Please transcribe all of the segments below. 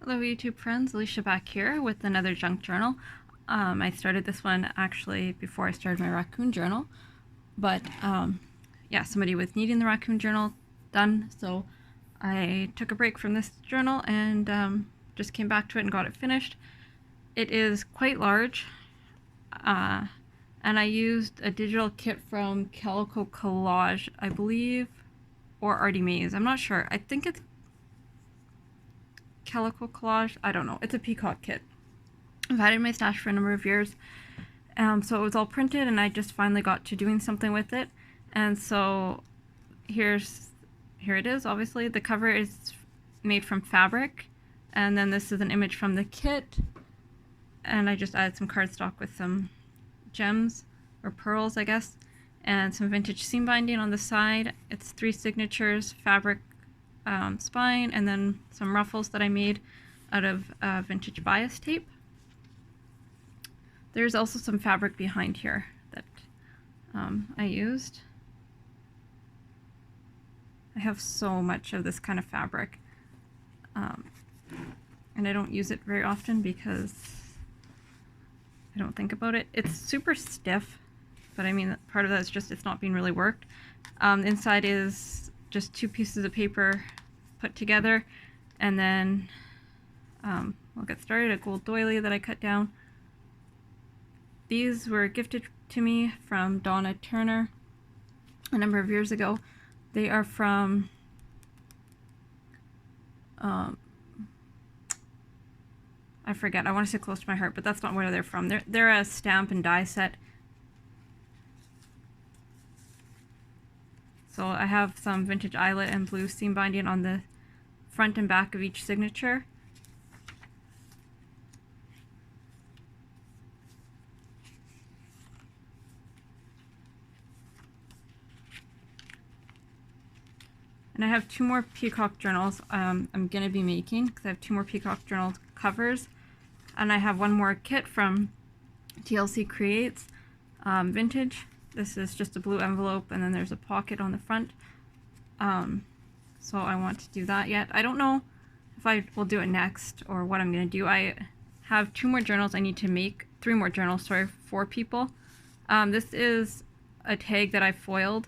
Hello YouTube friends, Alicia back here with another junk journal. I started this one actually before I started my raccoon journal, but yeah, somebody was needing the raccoon journal done, so I took a break from this journal and just came back to it and got it finished. It is quite large, and I used a digital kit from Calico Collage, I believe, or Artie Maze. I'm not sure. I think it's Calico Collage. I don't know. It's a Peacock kit. I've had it in my stash for a number of years. So it was all printed and I just finally got to doing something with it. And so here it is, obviously. The cover is made from fabric. And then this is an image from the kit. And I just added some cardstock with some gems, or pearls, I guess. And some vintage seam binding on the side. It's 3 signatures, fabric spine, and then some ruffles that I made out of vintage bias tape. There's also some fabric behind here that I used. I have so much of this kind of fabric, and I don't use it very often because I don't think about it. It's super stiff, but I mean, part of that is just it's not being really worked. Inside is just 2 pieces of paper put together, and then we'll get started. A gold doily that I cut down. These were gifted to me from Donna Turner a number of years ago. They are from I forget, I want to say Close to My Heart, but that's not where they're from. They're a stamp and die set. So I have some vintage eyelet and blue seam binding on the front and back of each signature. And I have 2 more Peacock journals I'm going to be making, because I have 2 more Peacock journal covers. And I have 1 more kit from TLC Creates, vintage. This is just a blue envelope, and then there's a pocket on the front. So I want to do that yet. I don't know if I will do it next or what I'm going to do. I have 2 more journals I need to make, 3 more journals, sorry, for people. This is a tag that I foiled.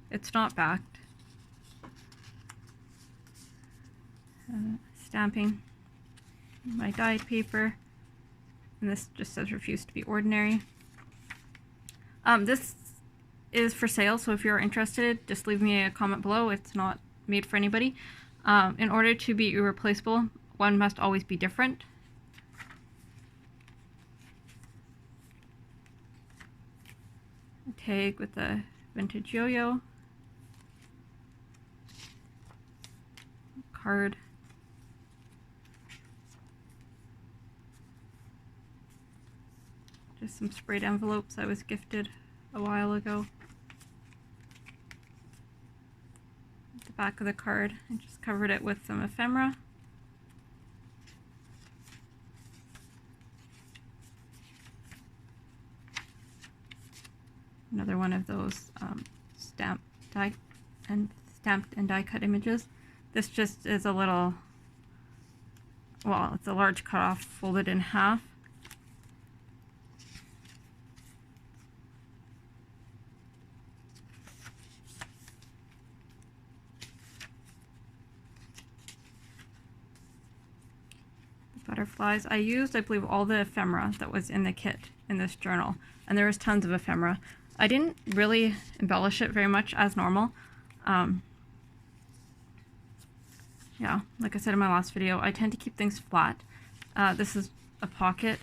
It's not backed. Stamping my dyed paper, and this just says refuse to be ordinary. This is for sale, so if you're interested, just leave me a comment below. It's not made for anybody. In order to be irreplaceable, one must always be different. A tag with a vintage yo-yo. Card. Just some sprayed envelopes I was gifted a while ago. At the back of the card, I just covered it with some ephemera. Another one of those stamped and die cut images. This just is a little, well, it's a large cutoff folded in half. Butterflies. I used, I believe, all the ephemera that was in the kit in this journal, and there was tons of ephemera. I didn't really embellish it very much as normal. Yeah, like I said in my last video, I tend to keep things flat. This is a pocket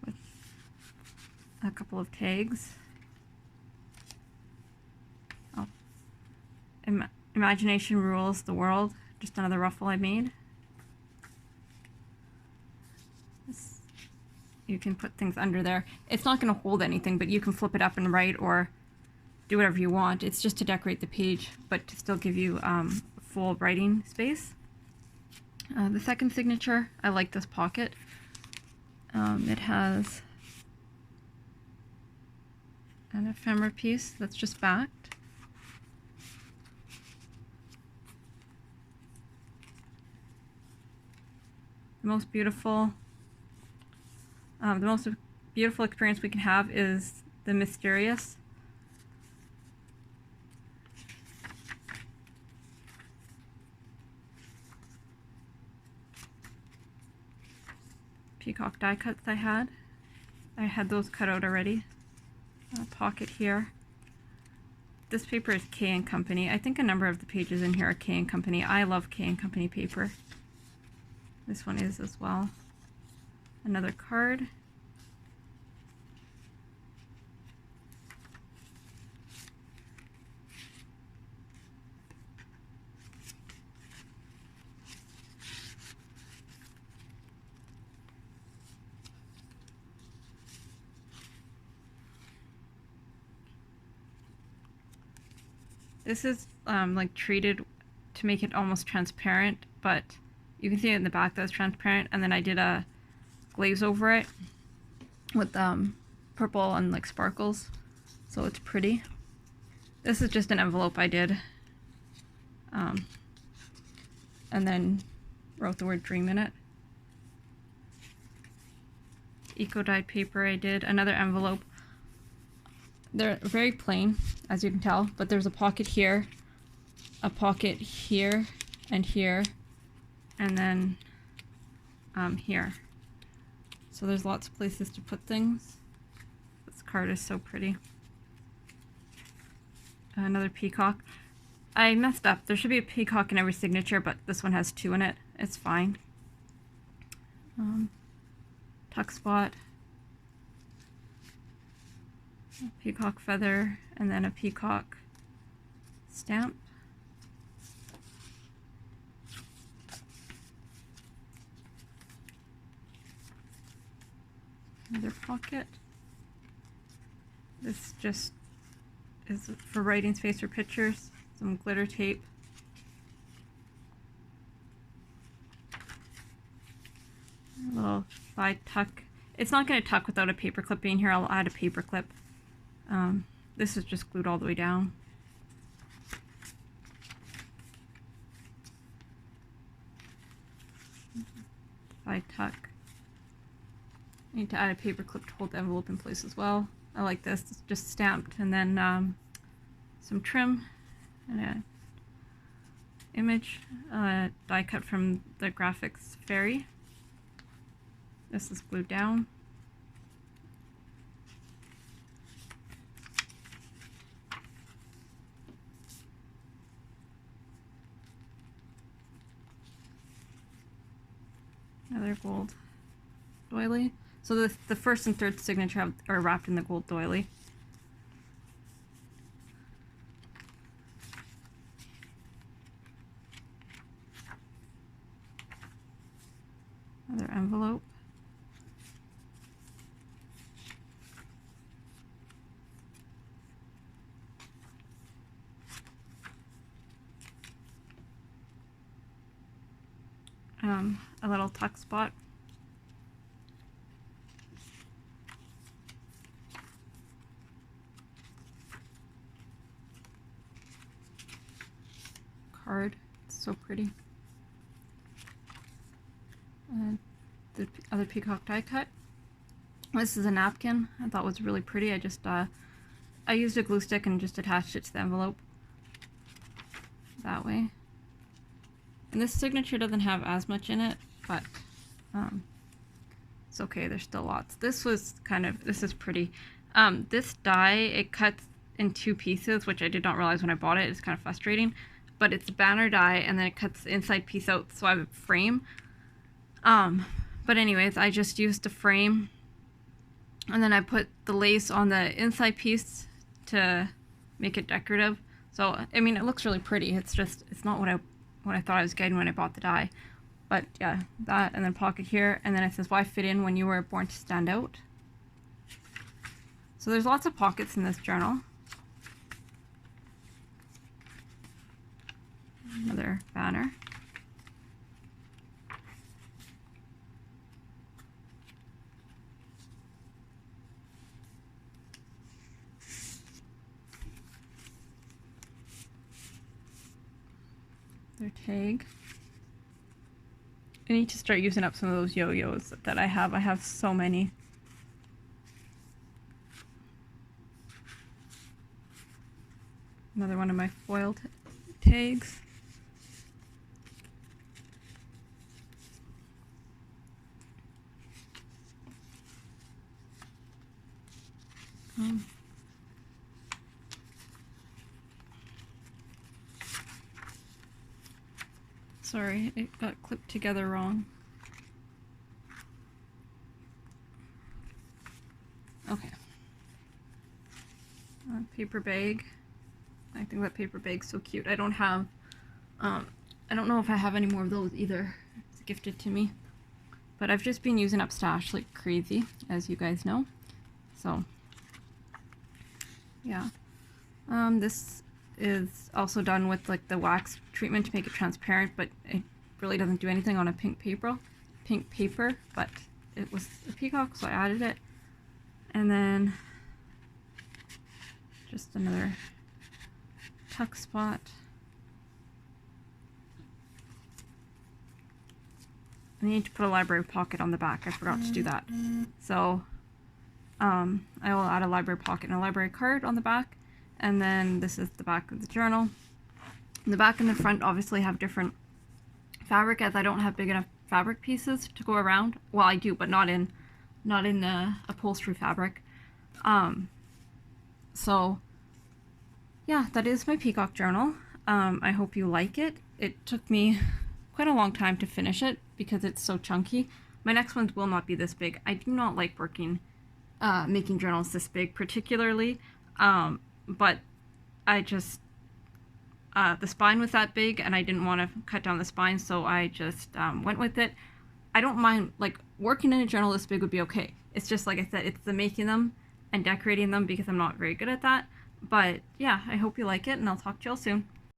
with a couple of tags. Oh. Imagination rules the world. Just another ruffle I made. You can put things under there. It's not going to hold anything, but you can flip it up and write or do whatever you want. It's just to decorate the page, but to still give you full writing space. The second signature, I like this pocket. It has an ephemera piece that's just backed. The most beautiful experience we can have is the mysterious. Peacock die cuts I had those cut out already. A pocket here. This paper is K & Company. I think a number of the pages in here are K & Company. I love K & Company paper. This one is as well. Another card. This is like treated to make it almost transparent, but you can see it in the back that's transparent, and then I did a glaze over it with purple and like sparkles, so it's pretty. This is just an envelope I did, and then wrote the word dream in it. Eco dyed paper I did, another envelope. They're very plain, as you can tell, but there's a pocket here, a pocket here, and here, and then here. So there's lots of places to put things. This card is so pretty. Another peacock. I messed up. There should be a peacock in every signature, but this one has 2 in it. It's fine. Tuck spot. A peacock feather, and then a peacock stamp. Another pocket. This just is for writing space or pictures. Some glitter tape. A little side tuck. It's not going to tuck without a paper clip being here. I'll add a paper clip. This is just glued all the way down. Side tuck. I need to add a paper clip to hold the envelope in place as well. I like this. It's just stamped, and then some trim and an image, die cut from the graphics fairy. This is glued down. Another gold doily. So the first and third signature are wrapped in the gold doily. Another envelope. A little tuck spot. Card. It's so pretty. And the other peacock die cut. This is a napkin. I thought was really pretty. I used a glue stick and just attached it to the envelope that way. And this signature doesn't have as much in it, but it's okay. There's still lots. This is pretty. This die, it cuts in 2 pieces, which I did not realize when I bought it. It's kind of frustrating, but it's a banner die, and then it cuts the inside piece out, so I have a frame. But anyways, I just used a frame, and then I put the lace on the inside piece to make it decorative. So I mean, it looks really pretty. It's not what I thought I was getting when I bought the die. But yeah, that, and then pocket here, and then it says, "Why fit in when you were born to stand out?" So there's lots of pockets in this journal. Another banner. Their tag. I need to start using up some of those yo-yos that I have. I have so many. Another one of my foil tags. Sorry, it got clipped together wrong. Okay. Paper bag. I think that paper bag's so cute. I don't have, I don't know if I have any more of those either. It's gifted to me. But I've just been using up stash like crazy, as you guys know. So, yeah. This is also done with like the wax treatment to make it transparent, but it really doesn't do anything on a pink paper, but it was a peacock, so I added it. And then just another tuck spot. I need to put a library pocket on the back. I forgot to do that. So I will add a library pocket and a library card on the back. And then this is the back of the journal. The back and the front obviously have different fabric, as I don't have big enough fabric pieces to go around. Well, I do, but not in the upholstery fabric. So yeah, that is my peacock journal. I hope you like it. It took me quite a long time to finish it because it's so chunky. My next ones will not be this big. I do not like making journals this big particularly. But I just, the spine was that big and I didn't want to cut down the spine, so I just went with it. I don't mind, like, working in a journal this big would be okay. It's just, like I said, it's the making them and decorating them because I'm not very good at that. But yeah, I hope you like it, and I'll talk to you all soon.